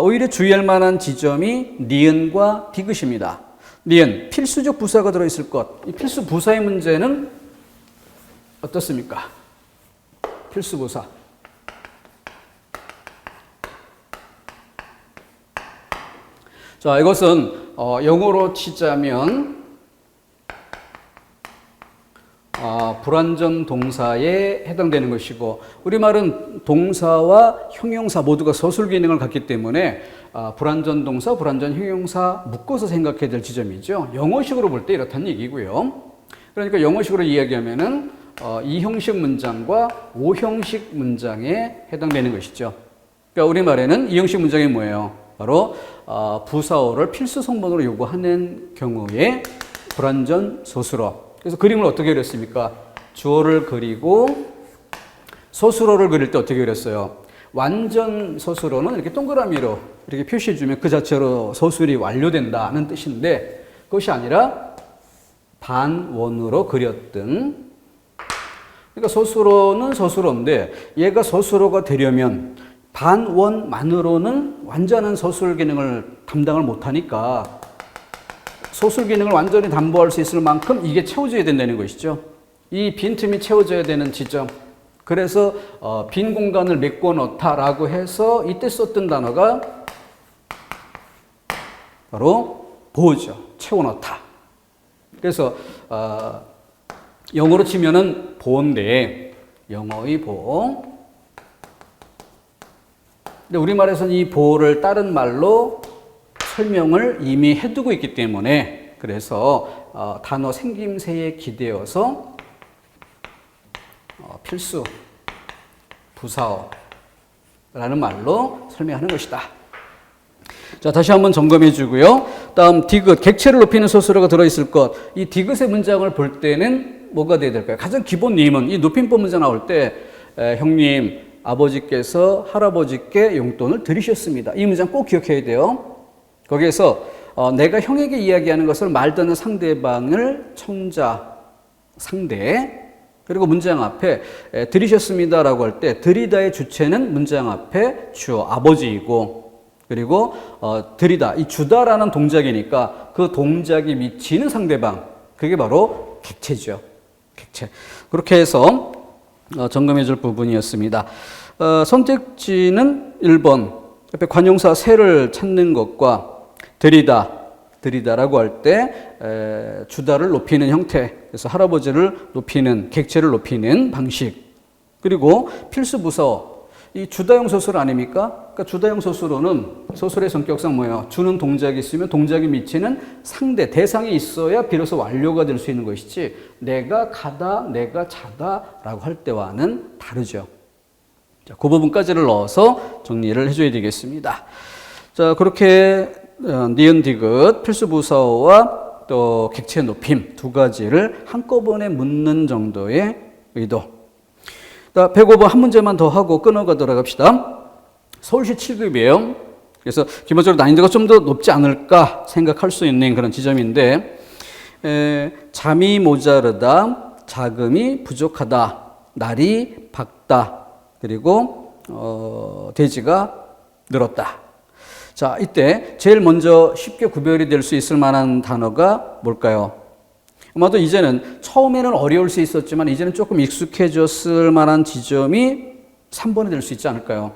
오히려 주의할 만한 지점이 니은과 디귿입니다. 니은, 필수적 부사가 들어있을 것. 이 필수 부사의 문제는 어떻습니까? 필수 부사. 자, 이것은 영어로 치자면 불완전 동사에 해당되는 것이고 우리말은 동사와 형용사 모두가 서술 기능을 갖기 때문에 불완전 동사, 불완전 형용사 묶어서 생각해야 될 지점이죠. 영어식으로 볼 때 이렇다는 얘기고요. 그러니까 영어식으로 이야기하면은 이 형식 문장과 오 형식 문장에 해당되는 것이죠. 그러니까 우리말에는 이 형식 문장이 뭐예요? 바로 부사어를 필수 성분으로 요구하는 경우에 불완전 서술어. 그래서 그림을 어떻게 그렸습니까? 주어를 그리고 서술어를 그릴 때 어떻게 그렸어요? 완전 서술어는 이렇게 동그라미로 이렇게 표시해주면 그 자체로 서술이 완료된다는 뜻인데 그것이 아니라 반원으로 그렸든 그러니까 서술어는 서술어인데 얘가 서술어가 되려면 반원만으로는 완전한 서술 기능을 담당을 못하니까 서술 기능을 완전히 담보할 수 있을 만큼 이게 채워져야 된다는 것이죠. 이 빈틈이 채워져야 되는 지점. 그래서 빈 공간을 메꿔 넣다라고 해서 이때 썼던 단어가 바로 보죠. 채워 넣다. 그래서 영어로 치면은 보인데 영어의 보. 근데 우리말에서는 이 보를 다른 말로 설명을 이미 해두고 있기 때문에 그래서 단어 생김새에 기대어서 필수 부사어라는 말로 설명하는 것이다. 자, 다시 한번 점검해 주고요. 다음 디귿, 객체를 높이는 서술어가 들어있을 것. 이 디귿의 문장을 볼 때는 뭐가 돼야 될까요? 가장 기본 님은 이 높임법 문장 나올 때 형님, 아버지께서 할아버지께 용돈을 드리셨습니다. 이 문장 꼭 기억해야 돼요. 거기에서 내가 형에게 이야기하는 것을 말 듣는 상대방을 청자, 상대 그리고 문장 앞에 드리셨습니다라고 할 때 드리다의 주체는 문장 앞에 주어 아버지이고 그리고 드리다 이 주다라는 동작이니까 그 동작이 미치는 상대방 그게 바로 객체죠. 객체. 그렇게 해서 점검해 줄 부분이었습니다. 선택지는 1번 옆에 관용사 세를 찾는 것과 드리다라고 할 때 주다를 높이는 형태, 그래서 할아버지를 높이는, 객체를 높이는 방식. 그리고 필수 부사어, 이 주다형 서술 아닙니까? 그러니까 주다형 서술어는 서술의 성격상 뭐예요? 주는 동작이 있으면 동작이 미치는 상대, 대상이 있어야 비로소 완료가 될 수 있는 것이지 내가 가다, 내가 자다라고 할 때와는 다르죠. 자, 그 부분까지를 넣어서 정리를 해줘야 되겠습니다. 자, 그렇게 니은 디귿, 필수 부사어와 또 객체 높임 두 가지를 한꺼번에 묻는 정도의 의도. 105번 한 문제만 더 하고 끊어가도록 합시다. 서울시 7급이에요. 그래서 기본적으로 난이도가 좀 더 높지 않을까 생각할 수 있는 그런 지점인데 잠이 모자르다, 자금이 부족하다, 날이 밝다, 그리고 돼지가 늘었다. 자, 이때 제일 먼저 쉽게 구별이 될 수 있을 만한 단어가 뭘까요? 아마도 이제는 처음에는 어려울 수 있었지만 이제는 조금 익숙해졌을 만한 지점이 3번이 될 수 있지 않을까요?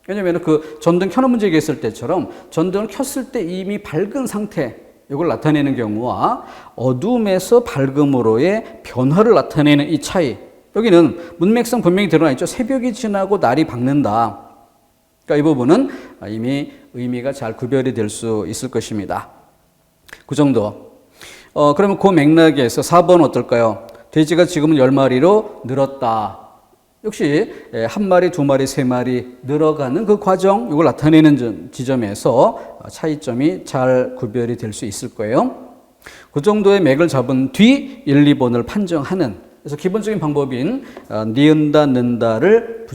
왜냐하면 그 전등 켜놓은 문제 얘기했을 때처럼 전등을 켰을 때 이미 밝은 상태 이걸 나타내는 경우와 어둠에서 밝음으로의 변화를 나타내는 이 차이 여기는 문맥상 분명히 드러나 있죠. 새벽이 지나고 날이 밝는다. 그러니까 이 부분은 이미 의미가 잘 구별이 될 수 있을 것입니다. 그 정도. 그러면 그 맥락에서 4번 어떨까요? 돼지가 지금은 10마리로 늘었다. 역시 한 마리, 두 마리, 세 마리 늘어가는 그 과정 이걸 나타내는 지점에서 차이점이 잘 구별이 될 수 있을 거예요. 그 정도의 맥을 잡은 뒤 1, 2번을 판정하는 그래서 기본적인 방법인 니은다, 는다를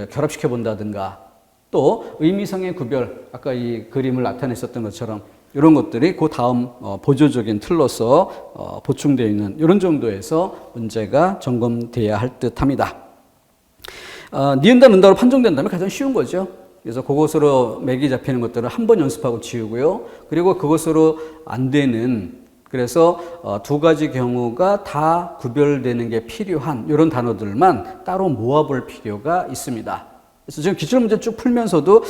결합시켜 본다든가 또 의미상의 구별, 아까 이 그림을 나타냈었던 것처럼 이런 것들이 그 다음 보조적인 틀로서 보충되어 있는 이런 정도에서 문제가 점검돼야 할 듯합니다. 니은다 는다로 판정된다면 가장 쉬운 거죠. 그래서 그것으로 맥이 잡히는 것들을 한 번 연습하고 지우고요. 그리고 그것으로 안 되는, 그래서 두 가지 경우가 다 구별되는 게 필요한 이런 단어들만 따로 모아볼 필요가 있습니다. 그래서 지금 기출문제 쭉 풀면서도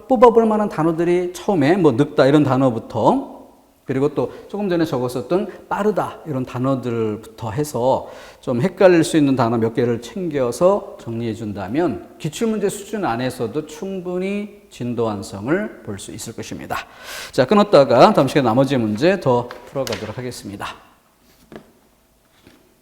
뽑아볼 만한 단어들이 처음에 뭐 늙다 이런 단어부터, 그리고 또 조금 전에 적었었던 빠르다 이런 단어들부터 해서 좀 헷갈릴 수 있는 단어 몇 개를 챙겨서 정리해 준다면 기출문제 수준 안에서도 충분히 진도 완성을 볼 수 있을 것입니다. 자, 끊었다가 다음 시간에 나머지 문제 더 풀어가도록 하겠습니다.